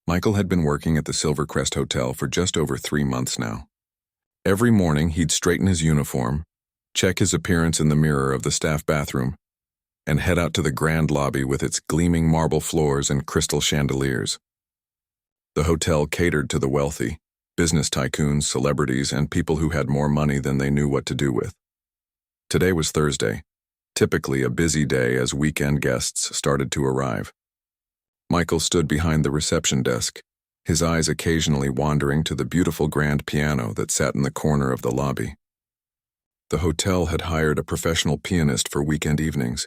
Michael had been working at the Silvercrest Hotel for just over 3 months now. Every morning he'd straighten his uniform, check his appearance in the mirror of the staff bathroom, and head out to the grand lobby with its gleaming marble floors and crystal chandeliers. The hotel catered to the wealthy, business tycoons, celebrities, and people who had more money than they knew what to do with. Today was Thursday, typically a busy day as weekend guests started to arrive. Michael stood behind the reception desk, his eyes occasionally wandering to the beautiful grand piano that sat in the corner of the lobby. The hotel had hired a professional pianist for weekend evenings,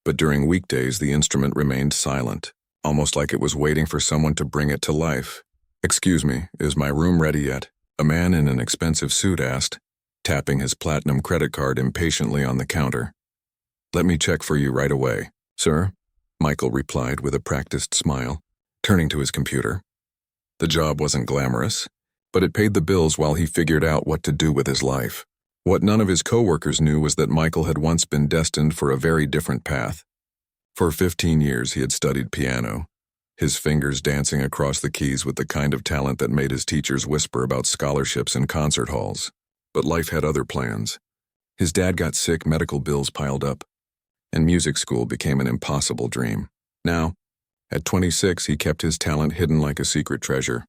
but during weekdays the instrument remained silent, almost like it was waiting for someone to bring it to life. "Excuse me, is my room ready yet?" a man in an expensive suit asked, tapping his platinum credit card impatiently on the counter. "Let me check for you right away, sir," Michael replied with a practiced smile, turning to his computer. The job wasn't glamorous, but it paid the bills while he figured out what to do with his life. What none of his coworkers knew was that Michael had once been destined for a very different path. For 15 years he had studied piano, his fingers dancing across the keys with the kind of talent that made his teachers whisper about scholarships and concert halls. But life had other plans. His dad got sick, medical bills piled up, and music school became an impossible dream. Now, at 26, he kept his talent hidden like a secret treasure,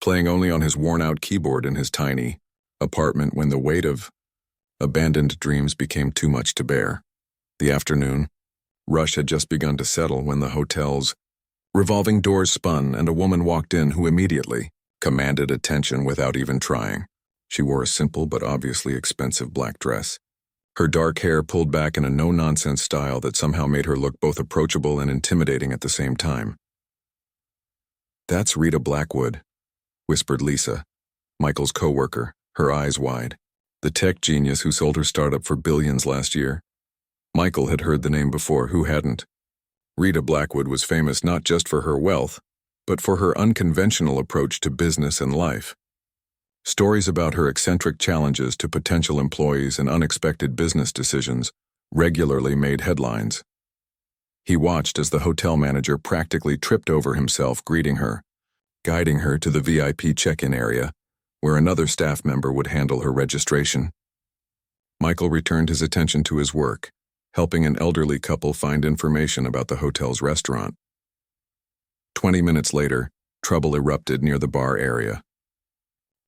playing only on his worn-out keyboard in his tiny apartment when the weight of abandoned dreams became too much to bear. The afternoon rush had just begun to settle when the hotel's revolving doors spun and a woman walked in who immediately commanded attention without even trying. She wore a simple but obviously expensive black dress, her dark hair pulled back in a no-nonsense style that somehow made her look both approachable and intimidating at the same time. "That's Rita Blackwood," whispered Lisa, Michael's coworker, her eyes wide, the tech genius who sold her startup for billions last year. Michael had heard the name before, who hadn't? Rita Blackwood was famous not just for her wealth, but for her unconventional approach to business and life. Stories about her eccentric challenges to potential employees and unexpected business decisions regularly made headlines. He watched as the hotel manager practically tripped over himself greeting her, guiding her to the VIP check-in area, where another staff member would handle her registration. Michael returned his attention to his work, helping an elderly couple find information about the hotel's restaurant. 20 minutes later, trouble erupted near the bar area.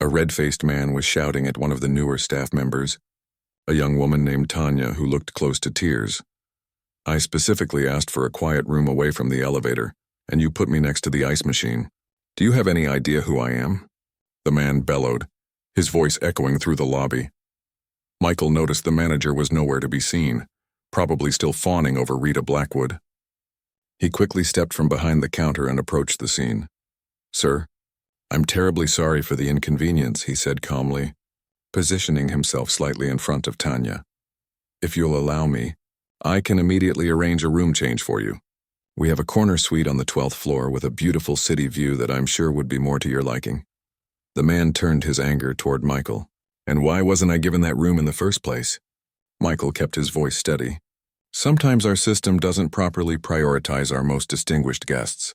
A red-faced man was shouting at one of the newer staff members, a young woman named Tanya who looked close to tears. "I specifically asked for a quiet room away from the elevator, and you put me next to the ice machine. Do you have any idea who I am?" the man bellowed, his voice echoing through the lobby. Michael noticed the manager was nowhere to be seen, probably still fawning over Rita Blackwood. He quickly stepped from behind the counter and approached the scene. "Sir, I'm terribly sorry for the inconvenience," he said calmly, positioning himself slightly in front of Tanya. "If you'll allow me, I can immediately arrange a room change for you. We have a corner suite on the 12th floor with a beautiful city view that I'm sure would be more to your liking." The man turned his anger toward Michael. "And why wasn't I given that room in the first place?" Michael kept his voice steady. "Sometimes our system doesn't properly prioritize our most distinguished guests.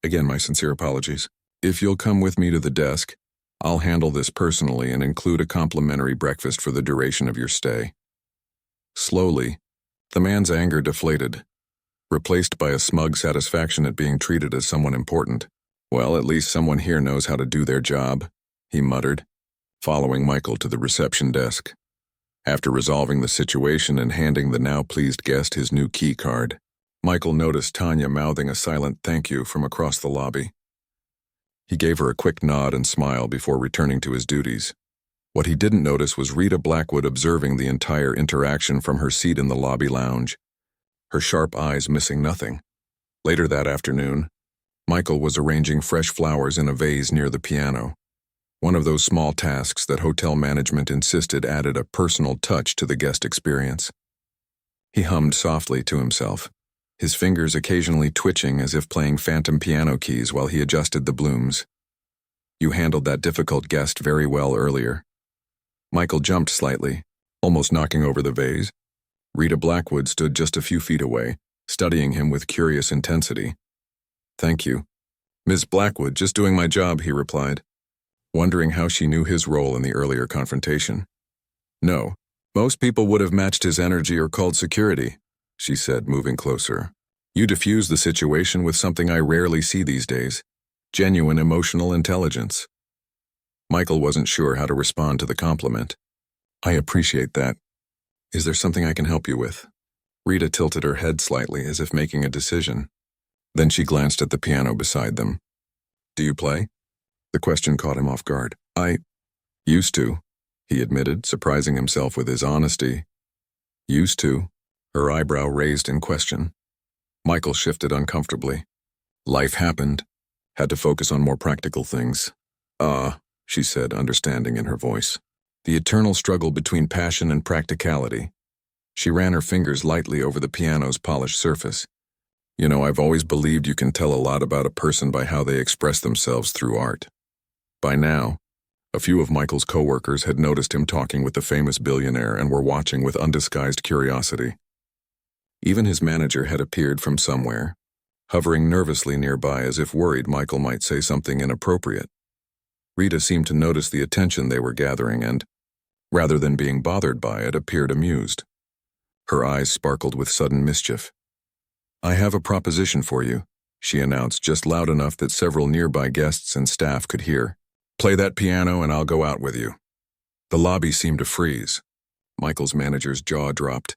Again, my sincere apologies. If you'll come with me to the desk, I'll handle this personally and include a complimentary breakfast for the duration of your stay." Slowly, the man's anger deflated, replaced by a smug satisfaction at being treated as someone important. "Well, at least someone here knows how to do their job," he muttered, following Michael to the reception desk. After resolving the situation and handing the now pleased guest his new key card, Michael noticed Tanya mouthing a silent thank you from across the lobby. He gave her a quick nod and smile before returning to his duties. What he didn't notice was Rita Blackwood observing the entire interaction from her seat in the lobby lounge, her sharp eyes missing nothing. Later that afternoon, Michael was arranging fresh flowers in a vase near the piano, one of those small tasks that hotel management insisted added a personal touch to the guest experience. He hummed softly to himself, his fingers occasionally twitching as if playing phantom piano keys while he adjusted the blooms. "You handled that difficult guest very well earlier." Michael jumped slightly, almost knocking over the vase. Rita Blackwood stood just a few feet away, studying him with curious intensity. "Thank you. "Miss Blackwood, just doing my job," he replied, wondering how she knew his role in the earlier confrontation. "No, most people would have matched his energy or called security," she said, moving closer. "You diffuse the situation with something I rarely see these days: genuine emotional intelligence." Michael wasn't sure how to respond to the compliment. "I appreciate that. Is there something I can help you with?" Rita tilted her head slightly as if making a decision. Then she glanced at the piano beside them. "Do you play?" The question caught him off guard. "I used to," he admitted, surprising himself with his honesty. "Used to?" Her eyebrow raised in question. Michael shifted uncomfortably. Life happened. Had to focus on more practical things. She said, understanding in her voice. The eternal struggle between passion and practicality. She ran her fingers lightly over the piano's polished surface. "You know, I've always believed you can tell a lot about a person by how they express themselves through art." By now, a few of Michael's coworkers had noticed him talking with the famous billionaire and were watching with undisguised curiosity. Even his manager had appeared from somewhere, hovering nervously nearby as if worried Michael might say something inappropriate. Rita seemed to notice the attention they were gathering and, rather than being bothered by it, appeared amused. Her eyes sparkled with sudden mischief. "I have a proposition for you," she announced just loud enough that several nearby guests and staff could hear. "Play that piano and I'll go out with you." The lobby seemed to freeze. Michael's manager's jaw dropped.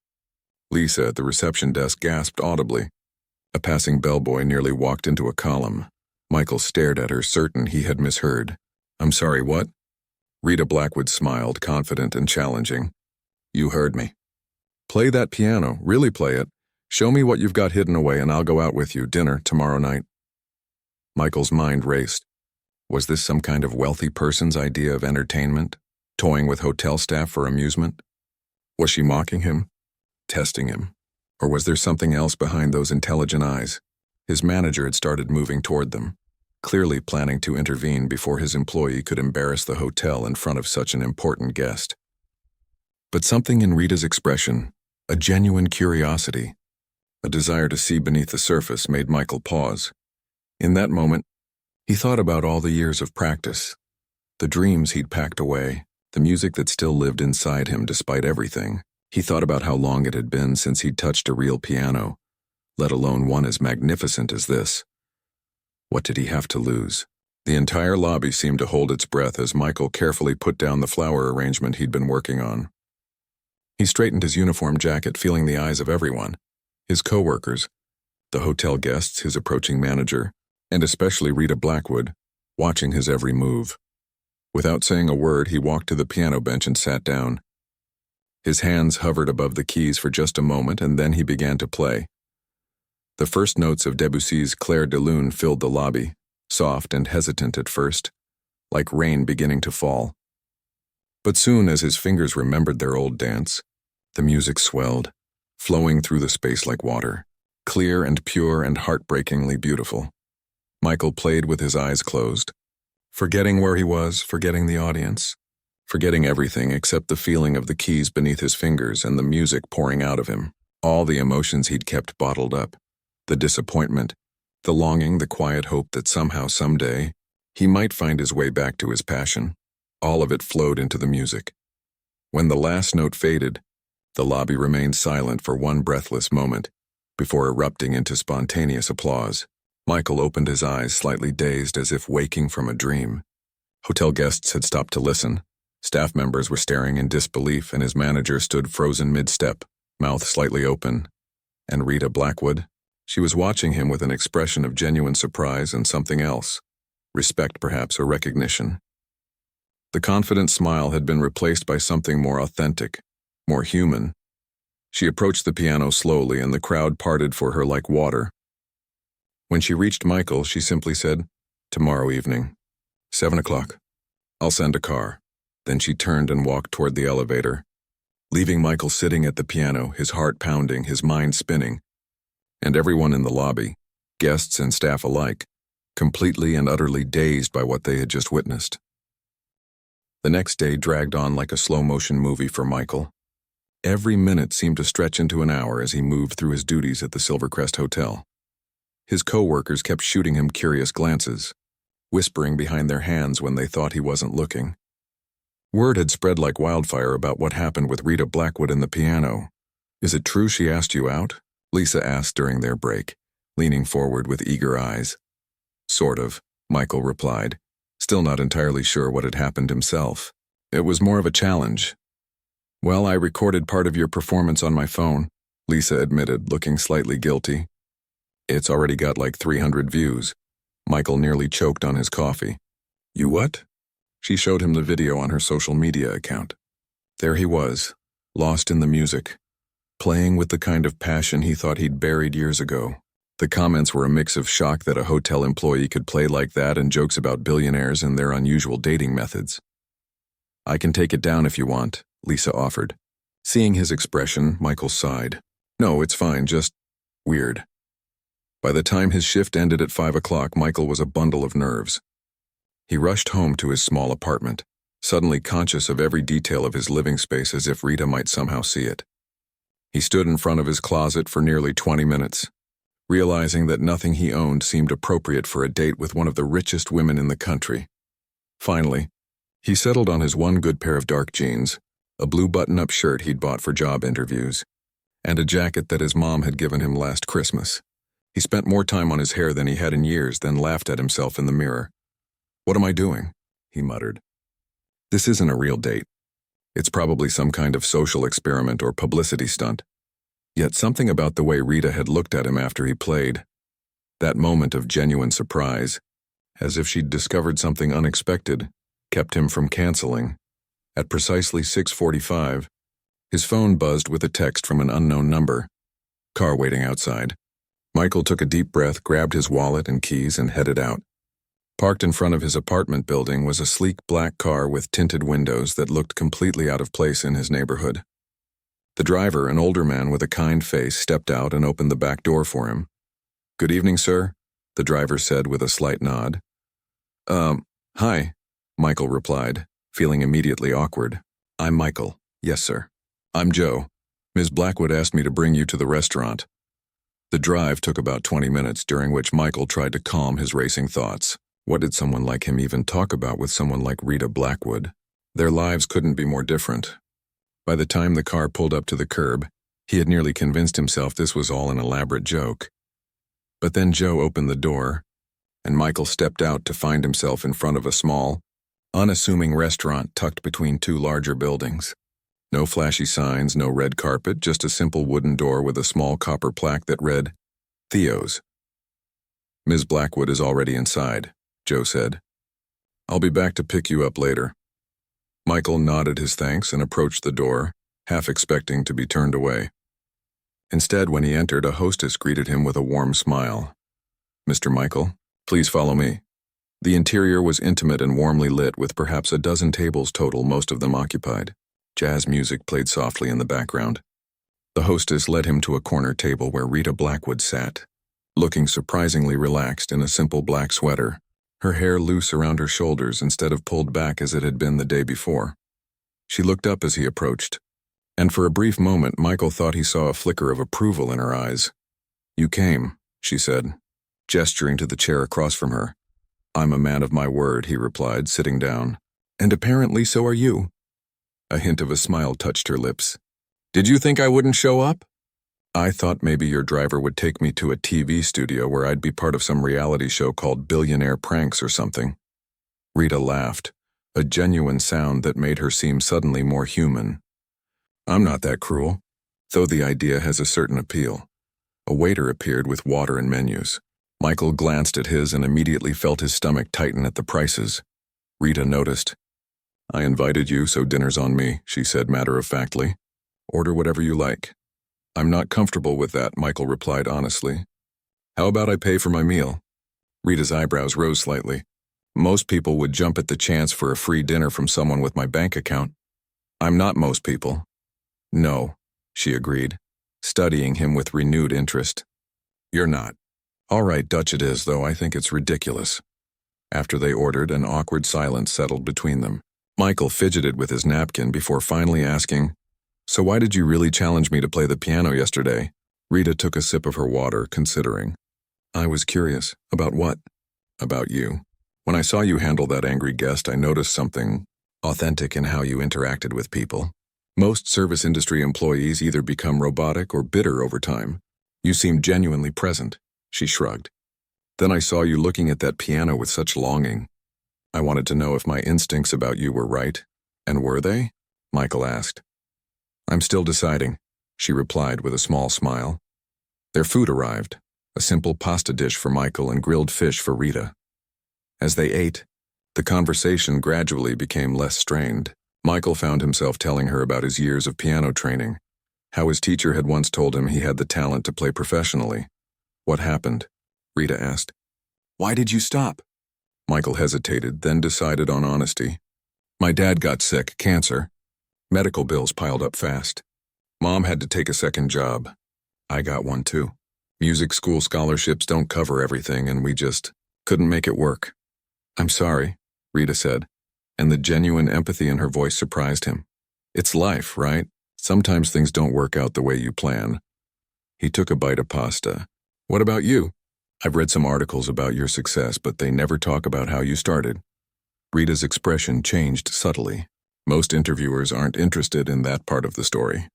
Lisa at the reception desk gasped audibly. A passing bellboy nearly walked into a column. Michael stared at her, certain he had misheard. "I'm sorry, what?" Rita Blackwood smiled, confident and challenging. "You heard me. Play that piano, really play it. Show me what you've got hidden away and I'll go out with you, dinner tomorrow night." Michael's mind raced. Was this some kind of wealthy person's idea of entertainment, toying with hotel staff for amusement? Was she mocking him, testing him, or was there something else behind those intelligent eyes? His manager had started moving toward them, clearly planning to intervene before his employee could embarrass the hotel in front of such an important guest. But something in Rita's expression, a genuine curiosity, a desire to see beneath the surface, made Michael pause. In that moment, he thought about all the years of practice, the dreams he'd packed away, the music that still lived inside him despite everything. He thought about how long it had been since he'd touched a real piano, let alone one as magnificent as this. What did he have to lose? The entire lobby seemed to hold its breath as Michael carefully put down the flower arrangement he'd been working on. He straightened his uniform jacket, feeling the eyes of everyone, his coworkers, the hotel guests, his approaching manager, and especially Rita Blackwood, watching his every move. Without saying a word, he walked to the piano bench and sat down. His hands hovered above the keys for just a moment, and then he began to play. The first notes of Debussy's Clair de Lune filled the lobby, soft and hesitant at first, like rain beginning to fall. But soon as his fingers remembered their old dance, the music swelled, flowing through the space like water, clear and pure and heartbreakingly beautiful. Michael played with his eyes closed, forgetting where he was, forgetting the audience, forgetting everything except the feeling of the keys beneath his fingers and the music pouring out of him, all the emotions he'd kept bottled up. The disappointment, the longing, the quiet hope that somehow, someday, he might find his way back to his passion. All of it flowed into the music. When the last note faded, the lobby remained silent for one breathless moment, before erupting into spontaneous applause. Michael opened his eyes, slightly dazed as if waking from a dream. Hotel guests had stopped to listen. Staff members were staring in disbelief, and his manager stood frozen mid-step, mouth slightly open. And Rita Blackwood? She was watching him with an expression of genuine surprise and something else. Respect, perhaps, or recognition. The confident smile had been replaced by something more authentic, more human. She approached the piano slowly, and the crowd parted for her like water. When she reached Michael, she simply said, "Tomorrow evening, 7 o'clock. I'll send a car." Then she turned and walked toward the elevator, leaving Michael sitting at the piano, his heart pounding, his mind spinning, and everyone in the lobby, guests and staff alike, completely and utterly dazed by what they had just witnessed. The next day dragged on like a slow-motion movie for Michael. Every minute seemed to stretch into an hour as he moved through his duties at the Silvercrest Hotel. His co-workers kept shooting him curious glances, whispering behind their hands when they thought he wasn't looking. Word had spread like wildfire about what happened with Rita Blackwood and the piano. "Is it true she asked you out?" Lisa asked during their break, leaning forward with eager eyes. "Sort of," Michael replied, still not entirely sure what had happened himself. "It was more of a challenge." "Well, I recorded part of your performance on my phone," Lisa admitted, looking slightly guilty. "It's already got like 300 views." Michael nearly choked on his coffee. "You what?" She showed him the video on her social media account. There he was, lost in the music, playing with the kind of passion he thought he'd buried years ago. The comments were a mix of shock that a hotel employee could play like that and jokes about billionaires and their unusual dating methods. "I can take it down if you want," Lisa offered. Seeing his expression, Michael sighed. "No, it's fine, just weird." By the time his shift ended at 5 o'clock, Michael was a bundle of nerves. He rushed home to his small apartment, suddenly conscious of every detail of his living space as if Rita might somehow see it. He stood in front of his closet for nearly 20 minutes, realizing that nothing he owned seemed appropriate for a date with one of the richest women in the country. Finally, he settled on his one good pair of dark jeans, a blue button-up shirt he'd bought for job interviews, and a jacket that his mom had given him last Christmas. He spent more time on his hair than he had in years, then laughed at himself in the mirror. "What am I doing?" he muttered. "This isn't a real date. It's probably some kind of social experiment or publicity stunt." Yet something about the way Rita had looked at him after he played, that moment of genuine surprise, as if she'd discovered something unexpected, kept him from canceling. At precisely 6:45, his phone buzzed with a text from an unknown number. "Car waiting outside." Michael took a deep breath, grabbed his wallet and keys, and headed out. Parked in front of his apartment building was a sleek black car with tinted windows that looked completely out of place in his neighborhood. The driver, an older man with a kind face, stepped out and opened the back door for him. "Good evening, sir," the driver said with a slight nod. Hi," Michael replied, feeling immediately awkward. "I'm Michael." "Yes, sir." "I'm Joe. Ms. Blackwood asked me to bring you to the restaurant." The drive took about 20 minutes, during which Michael tried to calm his racing thoughts. What did someone like him even talk about with someone like Rita Blackwood? Their lives couldn't be more different. By the time the car pulled up to the curb, he had nearly convinced himself this was all an elaborate joke. But then Joe opened the door, and Michael stepped out to find himself in front of a small, unassuming restaurant tucked between two larger buildings. No flashy signs, no red carpet, just a simple wooden door with a small copper plaque that read, "Theo's." "Ms. Blackwood is already inside," Joe said. "I'll be back to pick you up later." Michael nodded his thanks and approached the door, half expecting to be turned away. Instead, when he entered, a hostess greeted him with a warm smile. "Mr. Michael, please follow me." The interior was intimate and warmly lit, with perhaps a dozen tables total, most of them occupied. Jazz music played softly in the background. The hostess led him to a corner table where Rita Blackwood sat, looking surprisingly relaxed in a simple black sweater, her hair loose around her shoulders instead of pulled back as it had been the day before. She looked up as he approached, and for a brief moment Michael thought he saw a flicker of approval in her eyes. "You came," she said, gesturing to the chair across from her. "I'm a man of my word," he replied, sitting down. "And apparently so are you." A hint of a smile touched her lips. "Did you think I wouldn't show up?" "I thought maybe your driver would take me to a TV studio where I'd be part of some reality show called Billionaire Pranks or something." Rita laughed, a genuine sound that made her seem suddenly more human. "I'm not that cruel, though the idea has a certain appeal." A waiter appeared with water and menus. Michael glanced at his and immediately felt his stomach tighten at the prices. Rita noticed. "I invited you, so dinner's on me," she said matter-of-factly. "Order whatever you like." "I'm not comfortable with that," Michael replied honestly. "How about I pay for my meal?" Rita's eyebrows rose slightly. "Most people would jump at the chance for a free dinner from someone with my bank account." "I'm not most people." "No," she agreed, studying him with renewed interest. "You're not." "All right, Dutch it is, though I think it's ridiculous." After they ordered, an awkward silence settled between them. Michael fidgeted with his napkin before finally asking, "So why did you really challenge me to play the piano yesterday?" Rita took a sip of her water, considering. I was curious. About what? About you. When I saw you handle that angry guest, I noticed something authentic in how you interacted with people. Most service industry employees either become robotic or bitter over time. You seemed genuinely present. She shrugged. Then I saw you looking at that piano with such longing. I wanted to know if my instincts about you were right. And were they? Michael asked. I'm still deciding, she replied with a small smile. Their food arrived, a simple pasta dish for Michael and grilled fish for Rita. As they ate, the conversation gradually became less strained. Michael found himself telling her about his years of piano training, how his teacher had once told him he had the talent to play professionally. What happened? Rita asked. Why did you stop? Michael hesitated, then decided on honesty. My dad got sick, cancer. Medical bills piled up fast. Mom had to take a second job. I got one too. Music school scholarships don't cover everything, and we just couldn't make it work. I'm sorry, Rita said, and the genuine empathy in her voice surprised him. It's life, right? Sometimes things don't work out the way you plan. He took a bite of pasta. What about you? I've read some articles about your success, but they never talk about how you started. Rita's expression changed subtly. Most interviewers aren't interested in that part of the story.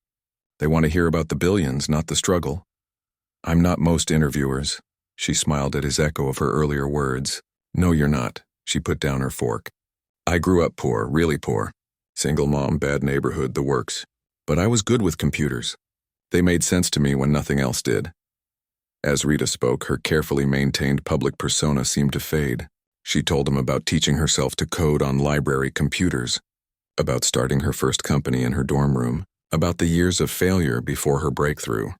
They want to hear about the billions, not the struggle. I'm not most interviewers. She smiled at his echo of her earlier words. No, you're not. She put down her fork. I grew up poor, really poor. Single mom, bad neighborhood, the works. But I was good with computers. They made sense to me when nothing else did. As Rita spoke, her carefully maintained public persona seemed to fade. She told him about teaching herself to code on library computers, about starting her first company in her dorm room, about the years of failure before her breakthrough.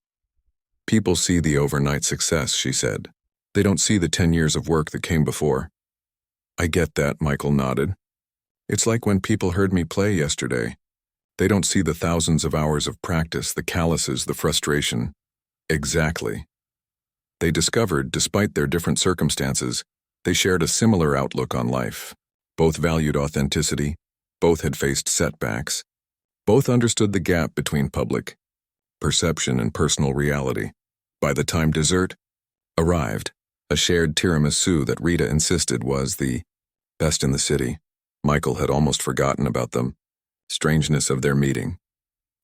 People see the overnight success, she said. They don't see the 10 years of work that came before. I get that, Michael nodded. It's like when people heard me play yesterday. They don't see the thousands of hours of practice, the calluses, the frustration. Exactly. They discovered, despite their different circumstances, they shared a similar outlook on life. Both valued authenticity. Both had faced setbacks. Both understood the gap between public perception and personal reality. By the time dessert arrived, a shared tiramisu that Rita insisted was the best in the city, Michael had almost forgotten about the strangeness of their meeting.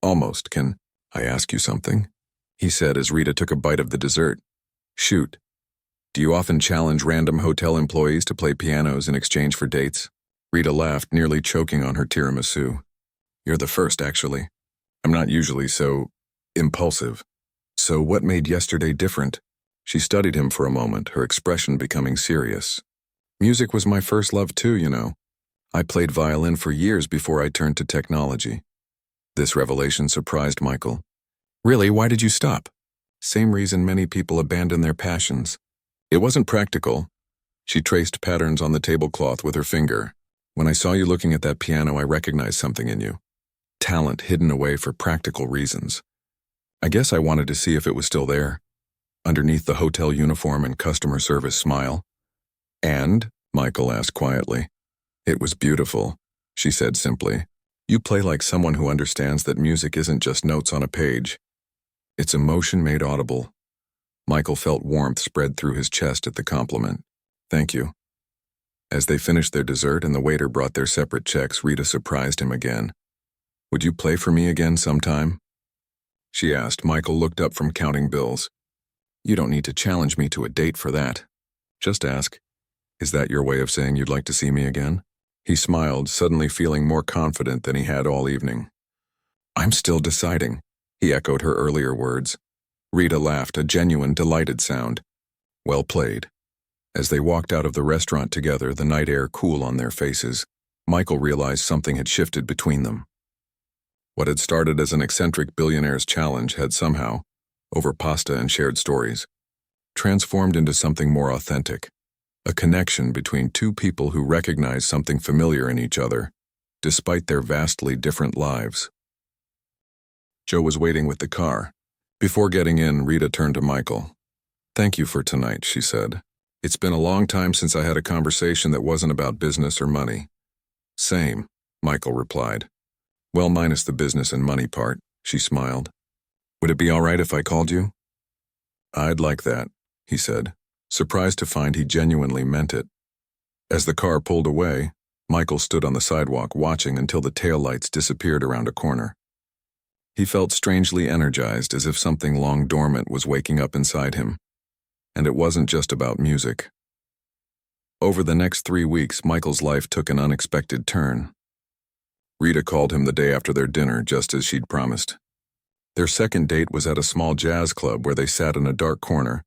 Almost. Can I ask you something? He said as Rita took a bite of the dessert. Shoot. Do you often challenge random hotel employees to play pianos in exchange for dates? Rita laughed, nearly choking on her tiramisu. You're the first, actually. I'm not usually so impulsive. So what made yesterday different? She studied him for a moment, her expression becoming serious. Music was my first love too, you know. I played violin for years before I turned to technology. This revelation surprised Michael. Really, why did you stop? Same reason many people abandon their passions. It wasn't practical. She traced patterns on the tablecloth with her finger. When I saw you looking at that piano, I recognized something in you. Talent hidden away for practical reasons. I guess I wanted to see if it was still there, underneath the hotel uniform and customer service smile. And? Michael asked quietly. It was beautiful, she said simply. You play like someone who understands that music isn't just notes on a page. It's emotion made audible. Michael felt warmth spread through his chest at the compliment. Thank you. As they finished their dessert and the waiter brought their separate checks, Rita surprised him again. Would you play for me again sometime? She asked. Michael looked up from counting bills. You don't need to challenge me to a date for that. Just ask. Is that your way of saying you'd like to see me again? He smiled, suddenly feeling more confident than he had all evening. I'm still deciding, he echoed her earlier words. Rita laughed, a genuine, delighted sound. Well played. As they walked out of the restaurant together, the night air cool on their faces, Michael realized something had shifted between them. What had started as an eccentric billionaire's challenge had somehow, over pasta and shared stories, transformed into something more authentic. A connection between two people who recognized something familiar in each other, despite their vastly different lives. Joe was waiting with the car. Before getting in, Rita turned to Michael. Thank you for tonight, she said. It's been a long time since I had a conversation that wasn't about business or money. Same, Michael replied. Well, minus the business and money part, she smiled. Would it be all right if I called you? I'd like that, he said. surprised to find he genuinely meant it. As the car pulled away, Michael stood on the sidewalk watching until the taillights disappeared around a corner. He felt strangely energized, as if something long dormant was waking up inside him. And it wasn't just about music. Over the next 3 weeks, Michael's life took an unexpected turn. Rita called him the day after their dinner, just as she'd promised. Their second date was at a small jazz club where they sat in a dark corner,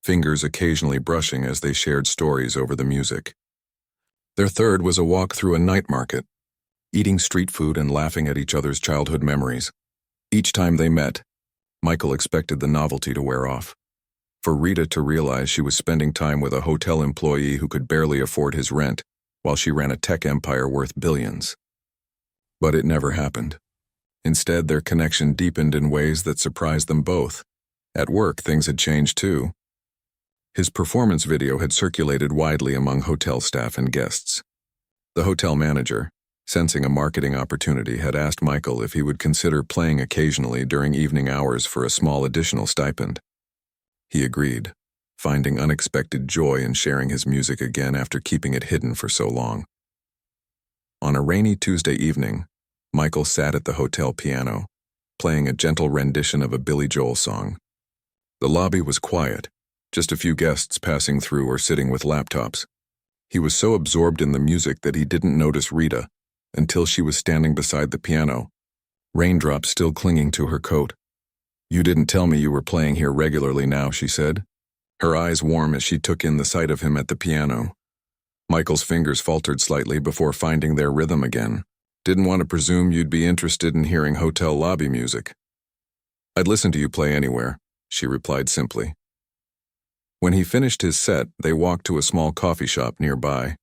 fingers occasionally brushing as they shared stories over the music. Their third was a walk through a night market, eating street food and laughing at each other's childhood memories. Each time they met, Michael expected the novelty to wear off. For Rita to realize she was spending time with a hotel employee who could barely afford his rent, while she ran a tech empire worth billions. But it never happened. Instead, their connection deepened in ways that surprised them both. At work, things had changed too. His performance video had circulated widely among hotel staff and guests. The hotel manager, sensing a marketing opportunity, had asked Michael if he would consider playing occasionally during evening hours for a small additional stipend. He agreed, finding unexpected joy in sharing his music again after keeping it hidden for so long. On a rainy Tuesday evening, Michael sat at the hotel piano, playing a gentle rendition of a Billy Joel song. The lobby was quiet, just a few guests passing through or sitting with laptops. He was so absorbed in the music that he didn't notice Rita until she was standing beside the piano, raindrops still clinging to her coat. "You didn't tell me you were playing here regularly now," she said, her eyes warm as she took in the sight of him at the piano. Michael's fingers faltered slightly before finding their rhythm again. "Didn't want to presume you'd be interested in hearing hotel lobby music." "I'd listen to you play anywhere," she replied simply. When he finished his set, they walked to a small coffee shop nearby.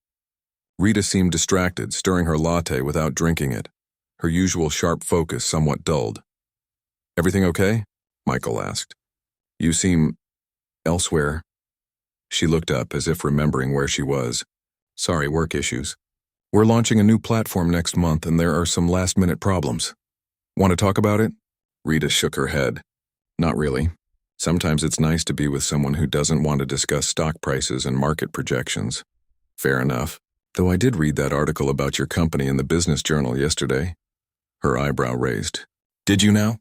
Rita seemed distracted, stirring her latte without drinking it, her usual sharp focus somewhat dulled. "Everything okay?" Michael asked. "You seem elsewhere." She looked up as if remembering where she was. "Sorry, work issues. We're launching a new platform next month and there are some last-minute problems. Want to talk about it?" Rita shook her head. "Not really. Sometimes it's nice to be with someone who doesn't want to discuss stock prices and market projections." "Fair enough. Though I did read that article about your company in the Business Journal yesterday." Her eyebrow raised. "Did you now?"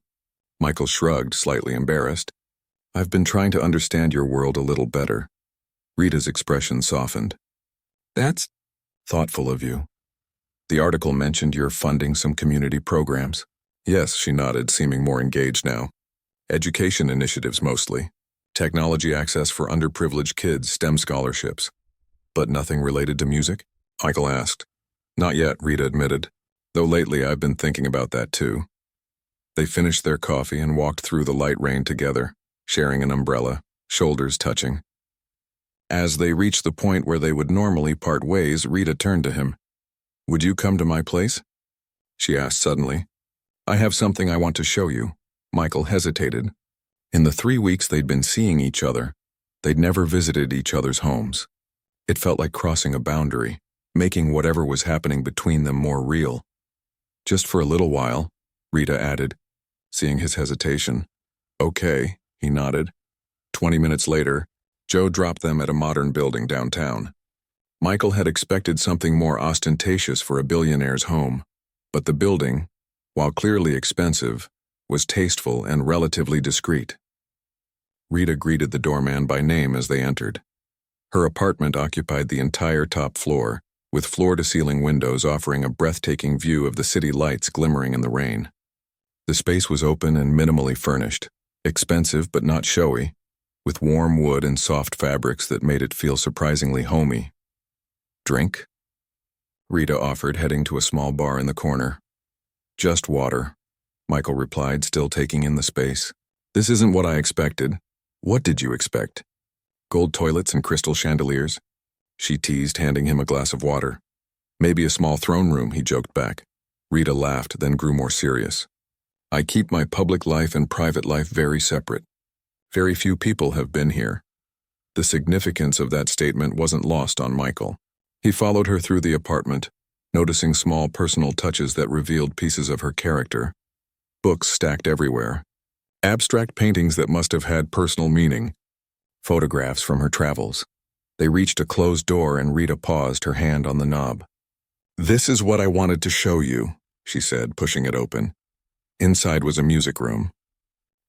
Michael shrugged, slightly embarrassed. "I've been trying to understand your world a little better." Rita's expression softened. "That's thoughtful of you. The article mentioned you're funding some community programs." "Yes," she nodded, seeming more engaged now. "Education initiatives mostly. Technology access for underprivileged kids, STEM scholarships." "But nothing related to music?" Michael asked. "Not yet," Rita admitted, "though lately I've been thinking about that too." They finished their coffee and walked through the light rain together, sharing an umbrella, shoulders touching. As they reached the point where they would normally part ways, Rita turned to him. "Would you come to my place?" she asked suddenly. "I have something I want to show you." Michael hesitated. In the 3 weeks they'd been seeing each other, they'd never visited each other's homes. It felt like crossing a boundary, making whatever was happening between them more real. "Just for a little while," Rita added, seeing his hesitation. "Okay," he nodded. 20 minutes later, Joe dropped them at a modern building downtown. Michael had expected something more ostentatious for a billionaire's home, but the building, while clearly expensive, was tasteful and relatively discreet. Rita greeted the doorman by name as they entered. Her apartment occupied the entire top floor, with floor-to-ceiling windows offering a breathtaking view of the city lights glimmering in the rain. The space was open and minimally furnished, expensive but not showy, with warm wood and soft fabrics that made it feel surprisingly homey. "Drink?" Rita offered, heading to a small bar in the corner. "Just water," Michael replied, still taking in the space. "This isn't what I expected." "What did you expect?" "Gold toilets and crystal chandeliers," she teased, handing him a glass of water. "Maybe a small throne room," he joked back. Rita laughed, then grew more serious. "I keep my public life and private life very separate. Very few people have been here." The significance of that statement wasn't lost on Michael. He followed her through the apartment, noticing small personal touches that revealed pieces of her character. Books stacked everywhere. Abstract paintings that must have had personal meaning. photographs from her travels. They reached a closed door and Rita paused, her hand on the knob. "This is what I wanted to show you," she said, pushing it open. Inside was a music room.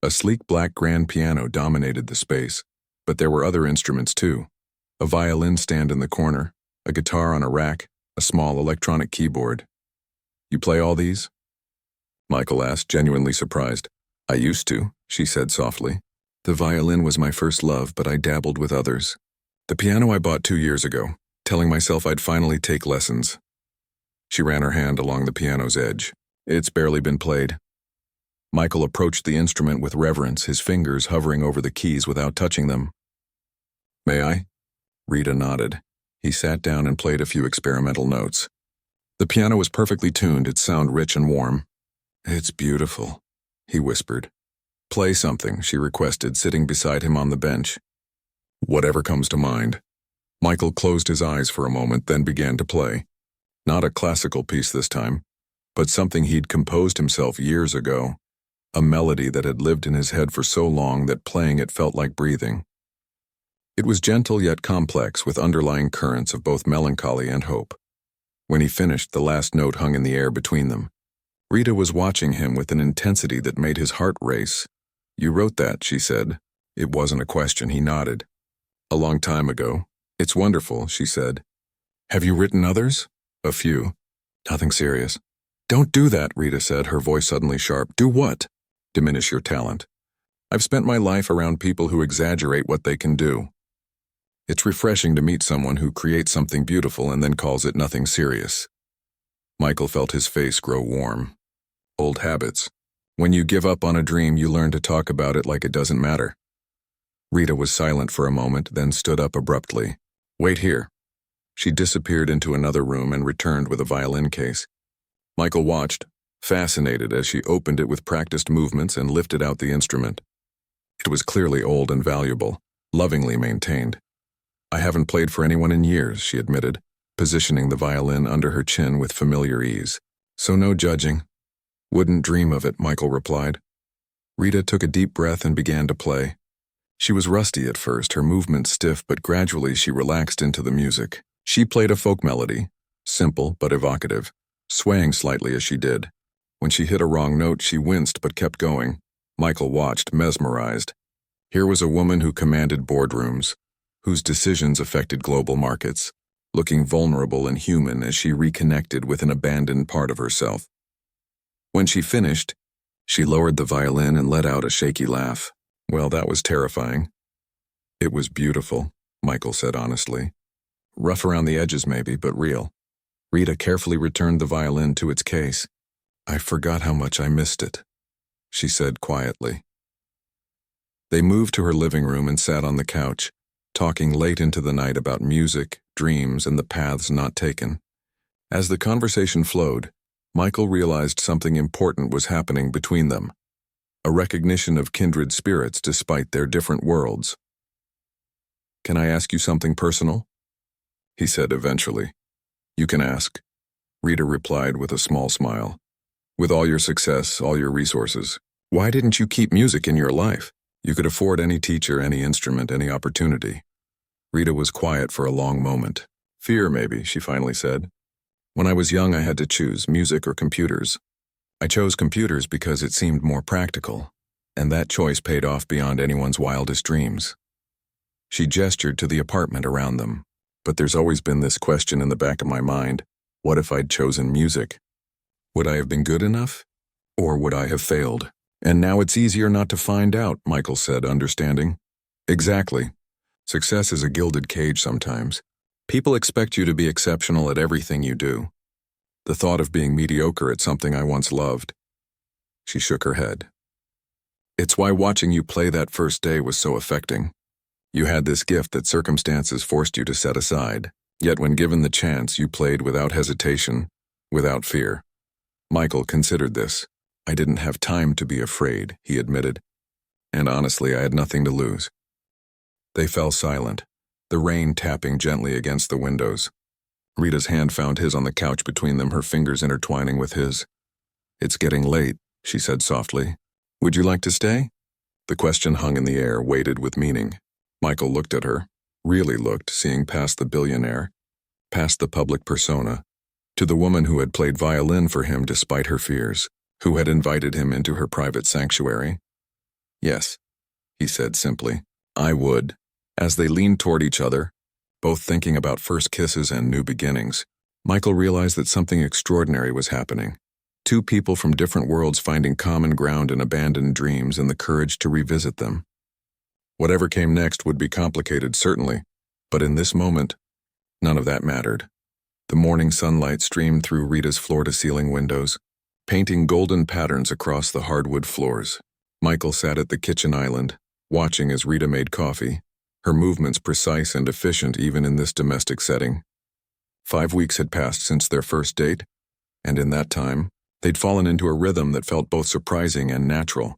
A sleek black grand piano dominated the space, but there were other instruments too. A violin stand in the corner, a guitar on a rack, a small electronic keyboard. "You play all these?" Michael asked, genuinely surprised. "I used to," she said softly. "The violin was my first love, but I dabbled with others. The piano I bought 2 years ago, telling myself I'd finally take lessons." She ran her hand along the piano's edge. "It's barely been played." Michael approached the instrument with reverence, his fingers hovering over the keys without touching them. "May I?" Rita nodded. He sat down and played a few experimental notes. The piano was perfectly tuned, its sound rich and warm. "It's beautiful," he whispered. "Play something," she requested, sitting beside him on the bench. "Whatever comes to mind." Michael closed his eyes for a moment, then began to play. Not a classical piece this time, but something he'd composed himself years ago. A melody that had lived in his head for so long that playing it felt like breathing. It was gentle yet complex, with underlying currents of both melancholy and hope. When he finished, the last note hung in the air between them. Rita was watching him with an intensity that made his heart race. "You wrote that," she said. It wasn't a question, he nodded. "A long time ago. It's wonderful," she said. "Have you written others?" "A few. Nothing serious." "Don't do that," Rita said, her voice suddenly sharp. "Do what?" "Diminish your talent. I've spent my life around people who exaggerate what they can do. It's refreshing to meet someone who creates something beautiful and then calls it nothing serious." Michael felt his face grow warm. Old habits. When you give up on a dream, you learn to talk about it like it doesn't matter. Rita was silent for a moment, then stood up abruptly. "Wait here." She disappeared into another room and returned with a violin case. Michael watched, fascinated, as she opened it with practiced movements and lifted out the instrument. It was clearly old and valuable, lovingly maintained. "I haven't played for anyone in years," she admitted, positioning the violin under her chin with familiar ease. "So no judging." "Wouldn't dream of it," Michael replied. Rita took a deep breath and began to play. She was rusty at first, her movements stiff, but gradually she relaxed into the music. She played a folk melody, simple but evocative, swaying slightly as she did. When she hit a wrong note, she winced but kept going. Michael watched, mesmerized. Here was a woman who commanded boardrooms, whose decisions affected global markets, looking vulnerable and human as she reconnected with an abandoned part of herself. When she finished, she lowered the violin and let out a shaky laugh. Well, that was terrifying. "It was beautiful," Michael said honestly. "Rough around the edges maybe, but real." Rita carefully returned the violin to its case. "I forgot how much I missed it," she said quietly. They moved to her living room and sat on the couch, talking late into the night about music, dreams, and the paths not taken. As the conversation flowed, Michael realized something important was happening between them. A recognition of kindred spirits despite their different worlds. "Can I ask you something personal?" he said eventually. "You can ask," Rita replied with a small smile. "With all your success, all your resources, why didn't you keep music in your life? You could afford any teacher, any instrument, any opportunity." Rita was quiet for a long moment. "Fear, maybe," she finally said. "When I was young, I had to choose music or computers. I chose computers because it seemed more practical, and that choice paid off beyond anyone's wildest dreams." She gestured to the apartment around them. "But there's always been this question in the back of my mind. What if I'd chosen music? Would I have been good enough? Or would I have failed? And now it's easier not to find out," Michael said, understanding. "Exactly. Success is a gilded cage sometimes. People expect you to be exceptional at everything you do. The thought of being mediocre at something I once loved." She shook her head. "It's why watching you play that first day was so affecting. You had this gift that circumstances forced you to set aside, yet when given the chance, you played without hesitation, without fear." Michael considered this. "I didn't have time to be afraid," he admitted. "And honestly, I had nothing to lose." They fell silent, the rain tapping gently against the windows. Rita's hand found his on the couch between them, her fingers intertwining with his. "It's getting late," she said softly. "Would you like to stay?" The question hung in the air, weighted with meaning. Michael looked at her, really looked, seeing past the billionaire, past the public persona, to the woman who had played violin for him despite her fears, who had invited him into her private sanctuary. Yes, he said simply, I would. As they leaned toward each other, both thinking about first kisses and new beginnings, Michael realized that something extraordinary was happening. Two people from different worlds finding common ground in abandoned dreams and the courage to revisit them. Whatever came next would be complicated, certainly, but in this moment, none of that mattered. The morning sunlight streamed through Rita's floor-to-ceiling windows, painting golden patterns across the hardwood floors. Michael sat at the kitchen island, watching as Rita made coffee, her movements precise and efficient even in this domestic setting. 5 weeks had passed since their first date, and in that time, they'd fallen into a rhythm that felt both surprising and natural.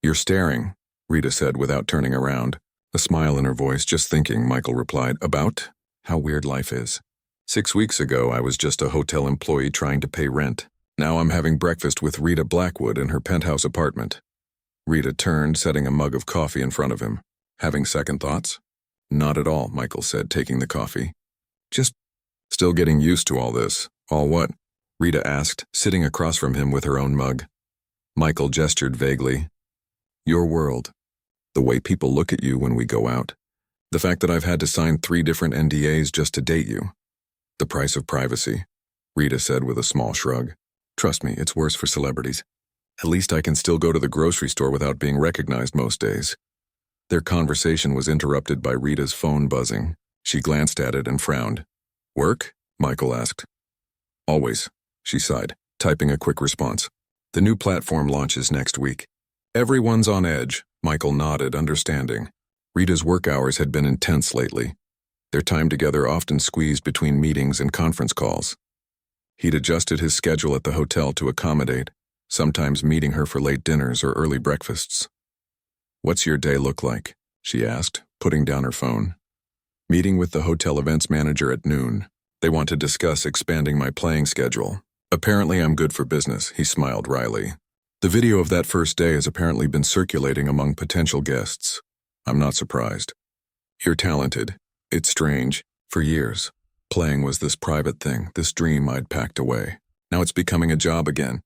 You're staring, Rita said without turning around, a smile in her voice. Just thinking, Michael replied, about how weird life is. 6 weeks ago, I was just a hotel employee trying to pay rent. Now I'm having breakfast with Rita Blackwood in her penthouse apartment. Rita turned, setting a mug of coffee in front of him. Having second thoughts? Not at all, Michael said, taking the coffee. Just still getting used to all this. All what? Rita asked, sitting across from him with her own mug. Michael gestured vaguely. Your world. The way people look at you when we go out. The fact that I've had to sign 3 different NDAs just to date you. The price of privacy, Rita said with a small shrug. Trust me, it's worse for celebrities. At least I can still go to the grocery store without being recognized most days. Their conversation was interrupted by Rita's phone buzzing. She glanced at it and frowned. Work? Michael asked. Always, she sighed, typing a quick response. The new platform launches next week. Everyone's on edge, Michael nodded, understanding. Rita's work hours had been intense lately. Their time together often squeezed between meetings and conference calls. He'd adjusted his schedule at the hotel to accommodate, sometimes meeting her for late dinners or early breakfasts. What's your day look like? She asked, putting down her phone. Meeting with the hotel events manager at noon. They want to discuss expanding my playing schedule. Apparently I'm good for business, he smiled wryly. The video of that first day has apparently been circulating among potential guests. I'm not surprised. You're talented. It's strange. For years, playing was this private thing, this dream I'd packed away. Now it's becoming a job again.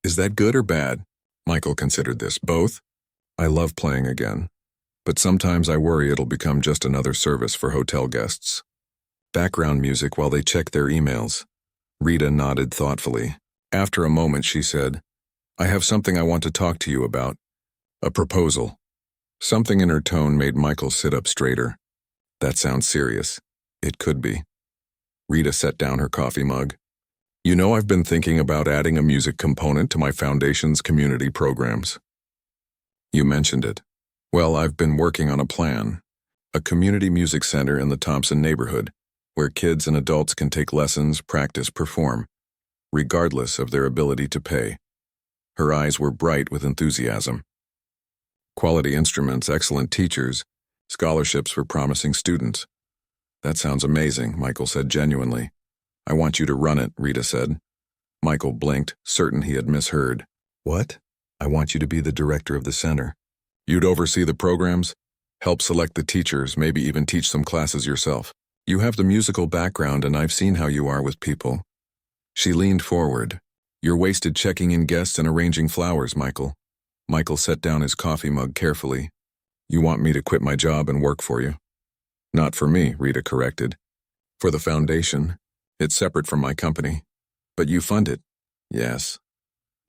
Is that good or bad? Michael considered this. Both. I love playing again, but sometimes I worry it'll become just another service for hotel guests. Background music while they check their emails. Rita nodded thoughtfully. After a moment, she said, I have something I want to talk to you about. A proposal. Something in her tone made Michael sit up straighter. That sounds serious. It could be. Rita set down her coffee mug. You know, I've been thinking about adding a music component to my foundation's community programs. You mentioned it. Well, I've been working on a plan. A community music center in the Thompson neighborhood, where kids and adults can take lessons, practice, perform, regardless of their ability to pay. Her eyes were bright with enthusiasm. Quality instruments, excellent teachers, scholarships for promising students. That sounds amazing, Michael said genuinely. I want you to run it, Rita said. Michael blinked, certain he had misheard. What? I want you to be the director of the center. You'd oversee the programs, help select the teachers, maybe even teach some classes yourself. You have the musical background and I've seen how you are with people. She leaned forward. You're wasted checking in guests and arranging flowers, Michael. Michael set down his coffee mug carefully. You want me to quit my job and work for you? Not for me, Rita corrected. For the foundation. It's separate from my company. But you fund it. Yes.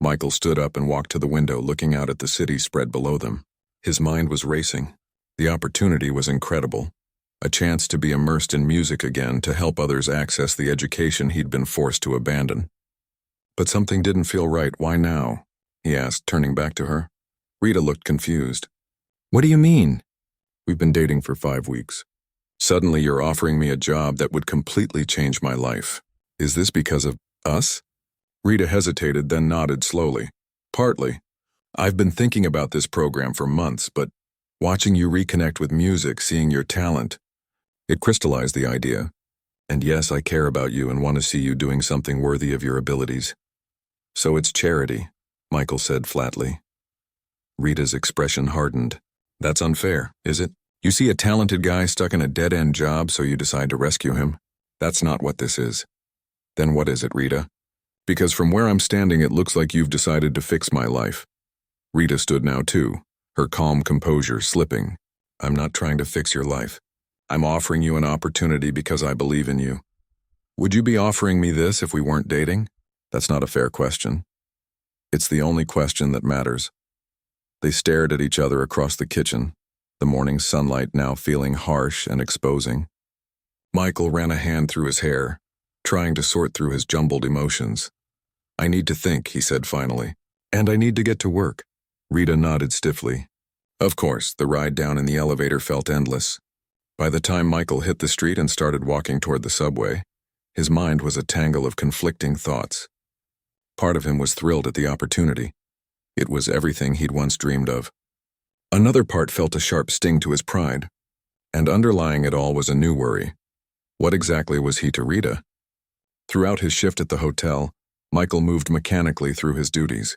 Michael stood up and walked to the window, looking out at the city spread below them. His mind was racing. The opportunity was incredible. A chance to be immersed in music again, to help others access the education he'd been forced to abandon. But something didn't feel right. Why now? He asked, turning back to her. Rita looked confused. What do you mean? We've been dating for 5 weeks. Suddenly you're offering me a job that would completely change my life. Is this because of us? Rita hesitated, then nodded slowly. Partly. I've been thinking about this program for months, but watching you reconnect with music, seeing your talent, it crystallized the idea. And yes, I care about you and want to see you doing something worthy of your abilities. So it's charity, Michael said flatly. Rita's expression hardened. That's unfair, is it? You see a talented guy stuck in a dead-end job, so you decide to rescue him. That's not what this is. Then what is it, Rita? Because from where I'm standing, it looks like you've decided to fix my life. Rita stood now too, her calm composure slipping. I'm not trying to fix your life. I'm offering you an opportunity because I believe in you. Would you be offering me this if we weren't dating? That's not a fair question. It's the only question that matters. They stared at each other across the kitchen, the morning sunlight now feeling harsh and exposing. Michael ran a hand through his hair, trying to sort through his jumbled emotions. I need to think, he said finally, and I need to get to work. Rita nodded stiffly. Of course, the ride down in the elevator felt endless. By the time Michael hit the street and started walking toward the subway, his mind was a tangle of conflicting thoughts. Part of him was thrilled at the opportunity. It was everything he'd once dreamed of. Another part felt a sharp sting to his pride, and underlying it all was a new worry. What exactly was he to Rita? Throughout his shift at the hotel, Michael moved mechanically through his duties,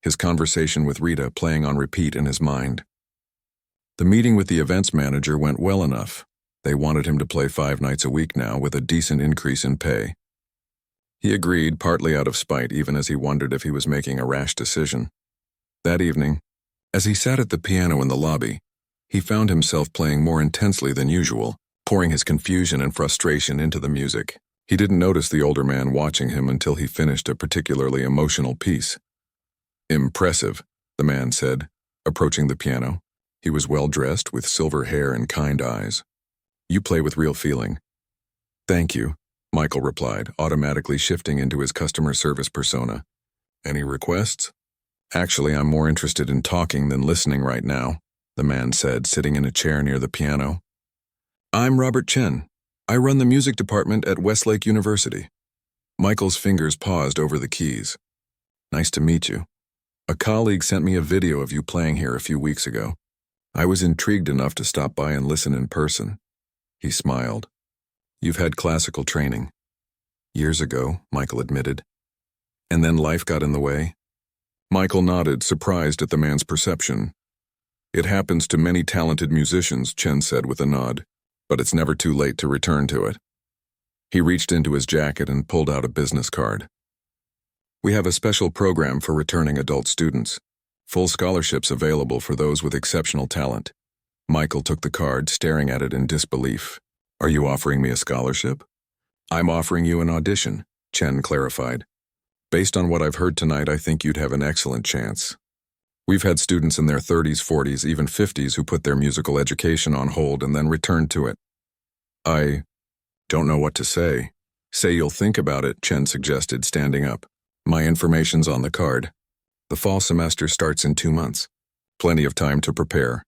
his conversation with Rita playing on repeat in his mind. The meeting with the events manager went well enough. They wanted him to play 5 nights a week now with a decent increase in pay. He agreed, partly out of spite, even as he wondered if he was making a rash decision. That evening, as he sat at the piano in the lobby, he found himself playing more intensely than usual, pouring his confusion and frustration into the music. He didn't notice the older man watching him until he finished a particularly emotional piece. Impressive, the man said, approaching the piano. He was well-dressed with silver hair and kind eyes. You play with real feeling. Thank you, Michael replied, automatically shifting into his customer service persona. Any requests? Actually, I'm more interested in talking than listening right now, the man said, sitting in a chair near the piano. I'm Robert Chen. I run the music department at Westlake University. Michael's fingers paused over the keys. Nice to meet you. A colleague sent me a video of you playing here a few weeks ago. I was intrigued enough to stop by and listen in person. He smiled. You've had classical training. Years ago, Michael admitted. And then life got in the way? Michael nodded, surprised at the man's perception. It happens to many talented musicians, Chen said with a nod, but it's never too late to return to it. He reached into his jacket and pulled out a business card. We have a special program for returning adult students. Full scholarships available for those with exceptional talent. Michael took the card, staring at it in disbelief. Are you offering me a scholarship? I'm offering you an audition, Chen clarified. Based on what I've heard tonight, I think you'd have an excellent chance. We've had students in their 30s, 40s, even 50s who put their musical education on hold and then returned to it. I don't know what to say. Say you'll think about it, Chen suggested, standing up. My information's on the card. The fall semester starts in 2 months. Plenty of time to prepare.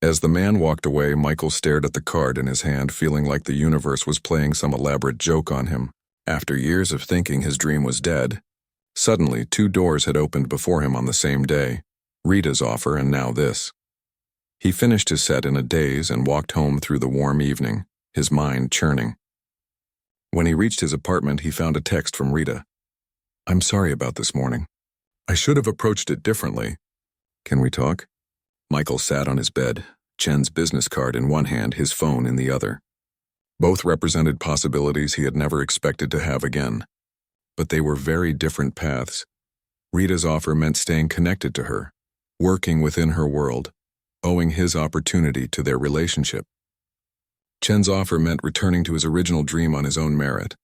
As the man walked away, Michael stared at the card in his hand, feeling like the universe was playing some elaborate joke on him. After years of thinking his dream was dead, suddenly 2 doors had opened before him on the same day. Rita's offer and now this. He finished his set in a daze and walked home through the warm evening, his mind churning. When he reached his apartment, he found a text from Rita. I'm sorry about this morning. I should have approached it differently. Can we talk? Michael sat on his bed, Chen's business card in one hand, his phone in the other. Both represented possibilities he had never expected to have again. But they were very different paths. Rita's offer meant staying connected to her, working within her world, owing his opportunity to their relationship. Chen's offer meant returning to his original dream on his own merit,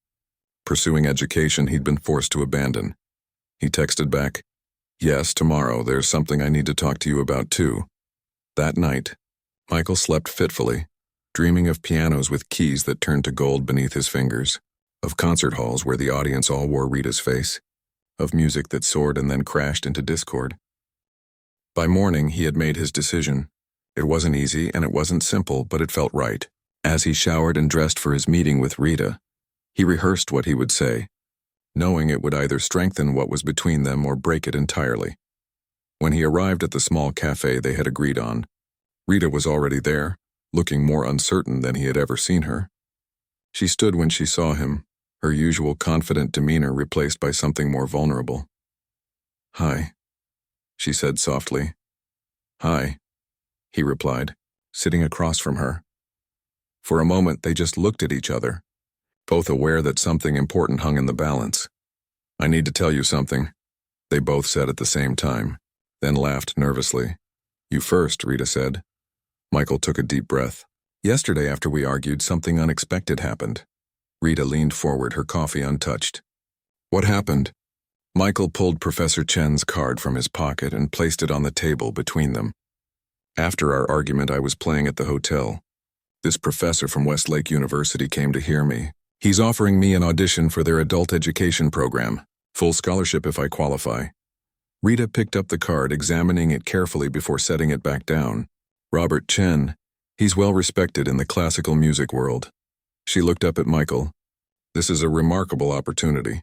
pursuing education he'd been forced to abandon. He texted back, Yes, tomorrow, there's something I need to talk to you about too. That night, Michael slept fitfully, dreaming of pianos with keys that turned to gold beneath his fingers, of concert halls where the audience all wore Rita's face, of music that soared and then crashed into discord. By morning, he had made his decision. It wasn't easy and it wasn't simple, but it felt right. As he showered and dressed for his meeting with Rita, he rehearsed what he would say, knowing it would either strengthen what was between them or break it entirely. When he arrived at the small cafe they had agreed on, Rita was already there, looking more uncertain than he had ever seen her. She stood when she saw him, her usual confident demeanor replaced by something more vulnerable. Hi, she said softly. Hi, he replied, sitting across from her. For a moment, they just looked at each other, both aware that something important hung in the balance. "I need to tell you something," they both said at the same time, then laughed nervously. "You first," Rita said. Michael took a deep breath. "Yesterday, after we argued, something unexpected happened." Rita leaned forward, her coffee untouched. "What happened?" Michael pulled Professor Chen's card from his pocket and placed it on the table between them. "After our argument, I was playing at the hotel. This professor from Westlake University came to hear me. He's offering me an audition for their adult education program, full scholarship if I qualify." Rita picked up the card, examining it carefully before setting it back down. "Robert Chen, he's well respected in the classical music world." She looked up at Michael. "This is a remarkable opportunity."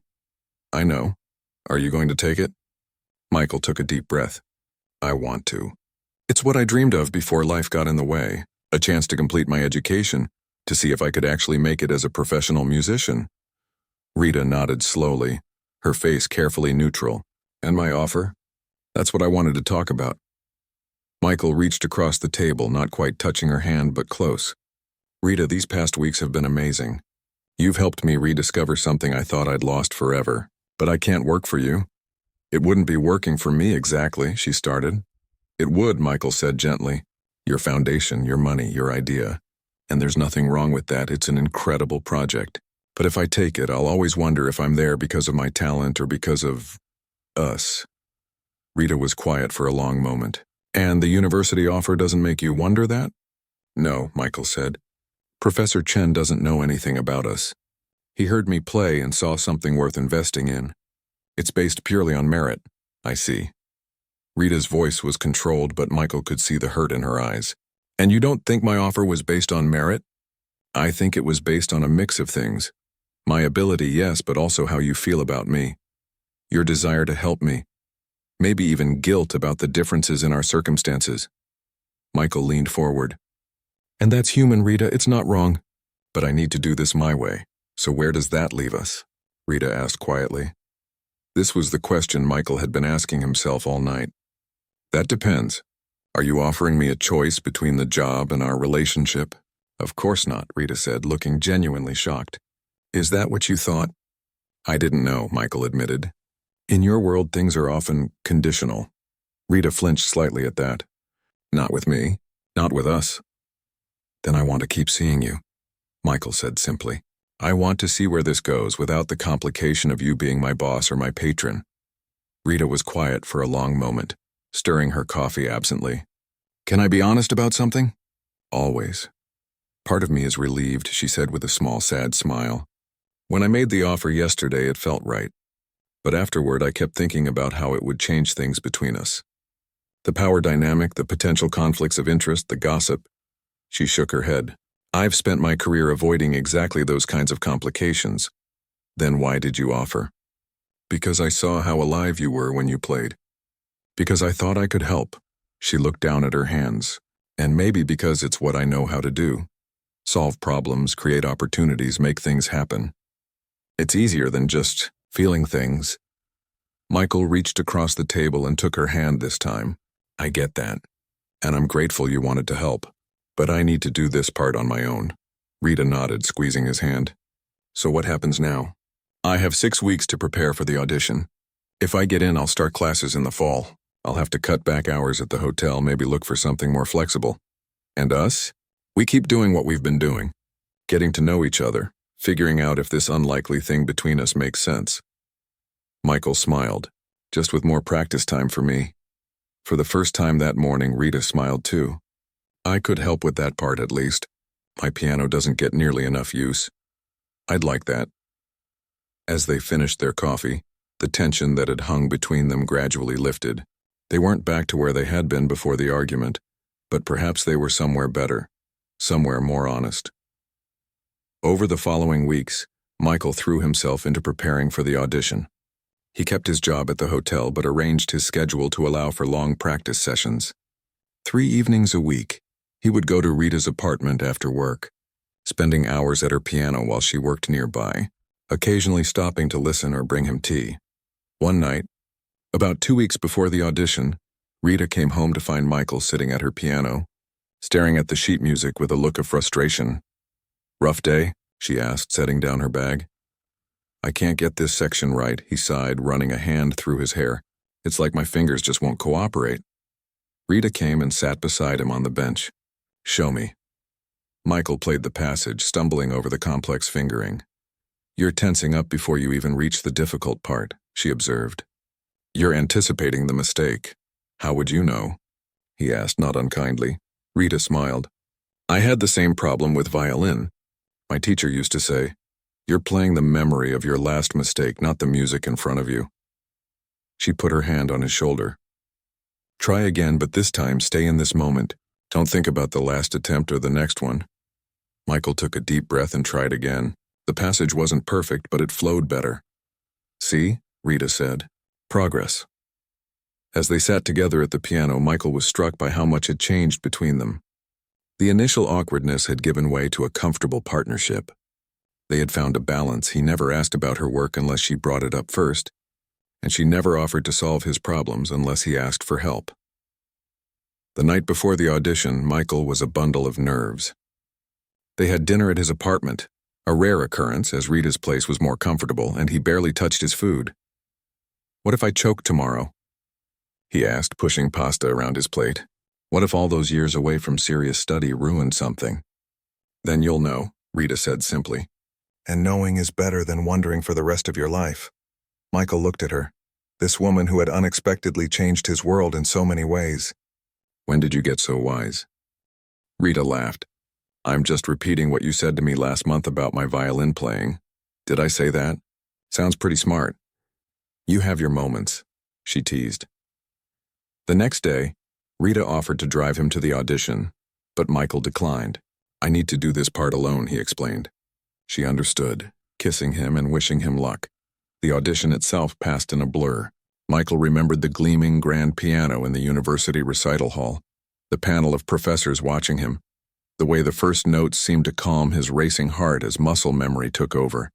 "I know. Are you going to take it?" Michael took a deep breath. "I want to. It's what I dreamed of before life got in the way, a chance to complete my education, to see if I could actually make it as a professional musician." Rita nodded slowly, her face carefully neutral. "And my offer? That's what I wanted to talk about." Michael reached across the table, not quite touching her hand, but close. "Rita, these past weeks have been amazing. You've helped me rediscover something I thought I'd lost forever. But I can't work for you." "It wouldn't be working for me exactly," she started. "It would," Michael said gently. "Your foundation, your money, your idea. And there's nothing wrong with that. It's an incredible project. But if I take it, I'll always wonder if I'm there because of my talent or because of us." Rita was quiet for a long moment. "And the university offer doesn't make you wonder that?" "No," Michael said. "Professor Chen doesn't know anything about us. He heard me play and saw something worth investing in. It's based purely on merit." "I see." Rita's voice was controlled, but Michael could see the hurt in her eyes. "And you don't think my offer was based on merit?" "I think it was based on a mix of things. My ability, yes, but also how you feel about me. Your desire to help me. Maybe even guilt about the differences in our circumstances." Michael leaned forward. "And that's human, Rita, it's not wrong. But I need to do this my way. So where does that leave us?" Rita asked quietly. This was the question Michael had been asking himself all night. "That depends. Are you offering me a choice between the job and our relationship?" "Of course not," Rita said, looking genuinely shocked. "Is that what you thought?" "I didn't know," Michael admitted. "In your world, things are often conditional." Rita flinched slightly at that. "Not with me. Not with us." "Then I want to keep seeing you," Michael said simply. "I want to see where this goes without the complication of you being my boss or my patron." Rita was quiet for a long moment, stirring her coffee absently. "Can I be honest about something?" "Always." "Part of me is relieved," she said with a small, sad smile. "When I made the offer yesterday, it felt right. But afterward, I kept thinking about how it would change things between us. The power dynamic, the potential conflicts of interest, the gossip." She shook her head. "I've spent my career avoiding exactly those kinds of complications." "Then why did you offer?" "Because I saw how alive you were when you played. Because I thought I could help." She looked down at her hands. "And maybe because it's what I know how to do. Solve problems, create opportunities, make things happen. It's easier than just feeling things." Michael reached across the table and took her hand this time. "I get that. And I'm grateful you wanted to help. But I need to do this part on my own." Rita nodded, squeezing his hand. "So what happens now?" "I have 6 weeks to prepare for the audition. If I get in, I'll start classes in the fall. I'll have to cut back hours at the hotel, maybe look for something more flexible. And us? We keep doing what we've been doing. Getting to know each other, figuring out if this unlikely thing between us makes sense." Michael smiled, "Just with more practice time for me." For the first time that morning, Rita smiled too. "I could help with that part at least. My piano doesn't get nearly enough use. I'd like that." As they finished their coffee, the tension that had hung between them gradually lifted. They weren't back to where they had been before the argument, but perhaps they were somewhere better, somewhere more honest. Over the following weeks, Michael threw himself into preparing for the audition. He kept his job at the hotel but arranged his schedule to allow for long practice sessions. 3 evenings a week, he would go to Rita's apartment after work, spending hours at her piano while she worked nearby, occasionally stopping to listen or bring him tea. One night, about 2 weeks before the audition, Rita came home to find Michael sitting at her piano, staring at the sheet music with a look of frustration. "Rough day?" she asked, setting down her bag. "I can't get this section right," he sighed, running a hand through his hair. "It's like my fingers just won't cooperate." Rita came and sat beside him on the bench. "Show me." Michael played the passage, stumbling over the complex fingering. "You're tensing up before you even reach the difficult part," she observed. "You're anticipating the mistake. How would you know?" he asked, not unkindly. Rita smiled. "I had the same problem with violin. My teacher used to say, 'You're playing the memory of your last mistake, not the music in front of you.'" She put her hand on his shoulder. "Try again, but this time stay in this moment. Don't think about the last attempt or the next one." Michael took a deep breath and tried again. The passage wasn't perfect, but it flowed better. "See?" Rita said. "Progress." As they sat together at the piano, Michael was struck by how much had changed between them. The initial awkwardness had given way to a comfortable partnership. They had found a balance. He never asked about her work unless she brought it up first, and she never offered to solve his problems unless he asked for help. The night before the audition, Michael was a bundle of nerves. They had dinner at his apartment, a rare occurrence as Rita's place was more comfortable and he barely touched his food. "What if I choke tomorrow?" he asked, pushing pasta around his plate. "What if all those years away from serious study ruined something?" "Then you'll know," Rita said simply. "And knowing is better than wondering for the rest of your life." Michael looked at her, this woman who had unexpectedly changed his world in so many ways. "When did you get so wise?" Rita laughed. "I'm just repeating what you said to me last month about my violin playing. Did I say that? Sounds pretty smart." "You have your moments," she teased. The next day, Rita offered to drive him to the audition, but Michael declined. "I need to do this part alone," he explained. She understood, kissing him and wishing him luck. The audition itself passed in a blur. Michael remembered the gleaming grand piano in the university recital hall, the panel of professors watching him, the way the first notes seemed to calm his racing heart as muscle memory took over.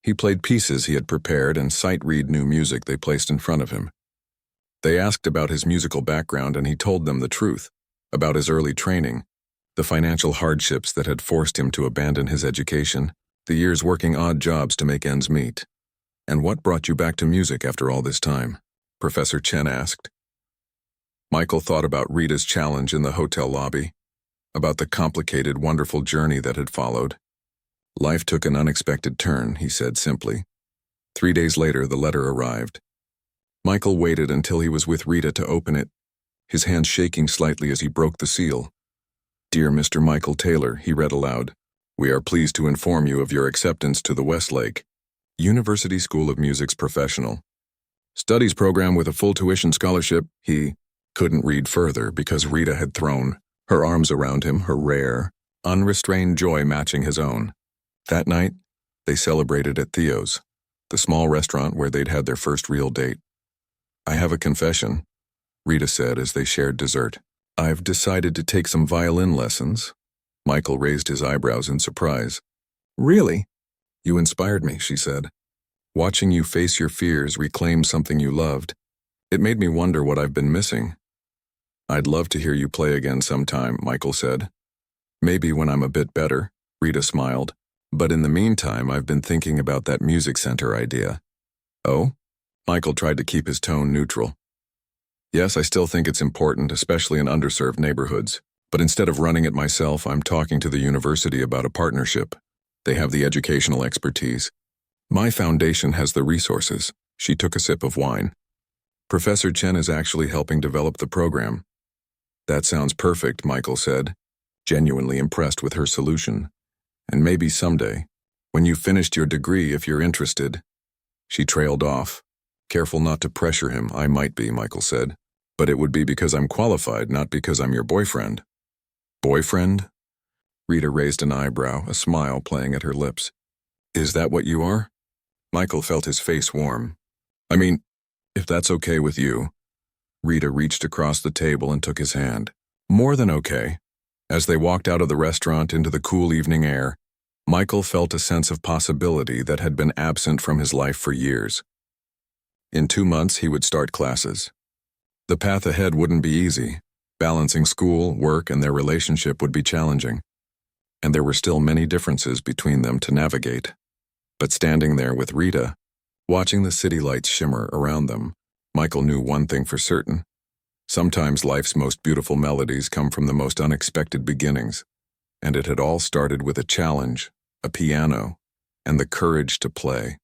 He played pieces he had prepared and sight-read new music they placed in front of him. They asked about his musical background and he told them the truth, about his early training, the financial hardships that had forced him to abandon his education, the years working odd jobs to make ends meet. "And what brought you back to music after all this time?" Professor Chen asked. Michael thought about Rita's challenge in the hotel lobby, about the complicated, wonderful journey that had followed. "Life took an unexpected turn," he said simply. 3 days later, the letter arrived. Michael waited until he was with Rita to open it, his hand shaking slightly as he broke the seal. "Dear Mr. Michael Taylor," he read aloud, "we are pleased to inform you of your acceptance to the Westlake University School of Music's professional studies program with a full tuition scholarship." He couldn't read further because Rita had thrown her arms around him, her rare, unrestrained joy matching his own. That night, they celebrated at Theo's, the small restaurant where they'd had their first real date. "I have a confession," Rita said as they shared dessert. "I've decided to take some violin lessons." Michael raised his eyebrows in surprise. "Really?" "You inspired me," she said. "Watching you face your fears, reclaim something you loved, it made me wonder what I've been missing." "I'd love to hear you play again sometime," Michael said. "Maybe when I'm a bit better," Rita smiled. "But in the meantime, I've been thinking about that music center idea." "Oh?" Michael tried to keep his tone neutral. "Yes, I still think it's important, especially in underserved neighborhoods. But instead of running it myself, I'm talking to the university about a partnership. They have the educational expertise. My foundation has the resources." She took a sip of wine. "Professor Chen is actually helping develop the program." "That sounds perfect," Michael said, genuinely impressed with her solution. "And maybe someday, when you've finished your degree, if you're interested." She trailed off. "Careful not to pressure him." "I might be," Michael said. "But it would be because I'm qualified, not because I'm your boyfriend." "Boyfriend?" Rita raised an eyebrow, a smile playing at her lips. "Is that what you are?" Michael felt his face warm. "I mean, if that's okay with you." Rita reached across the table and took his hand. "More than okay." As they walked out of the restaurant into the cool evening air, Michael felt a sense of possibility that had been absent from his life for years. In 2 months, he would start classes. The path ahead wouldn't be easy. Balancing school, work, and their relationship would be challenging, and there were still many differences between them to navigate. But standing there with Rita, watching the city lights shimmer around them, Michael knew one thing for certain. Sometimes life's most beautiful melodies come from the most unexpected beginnings, and it had all started with a challenge, a piano, and the courage to play.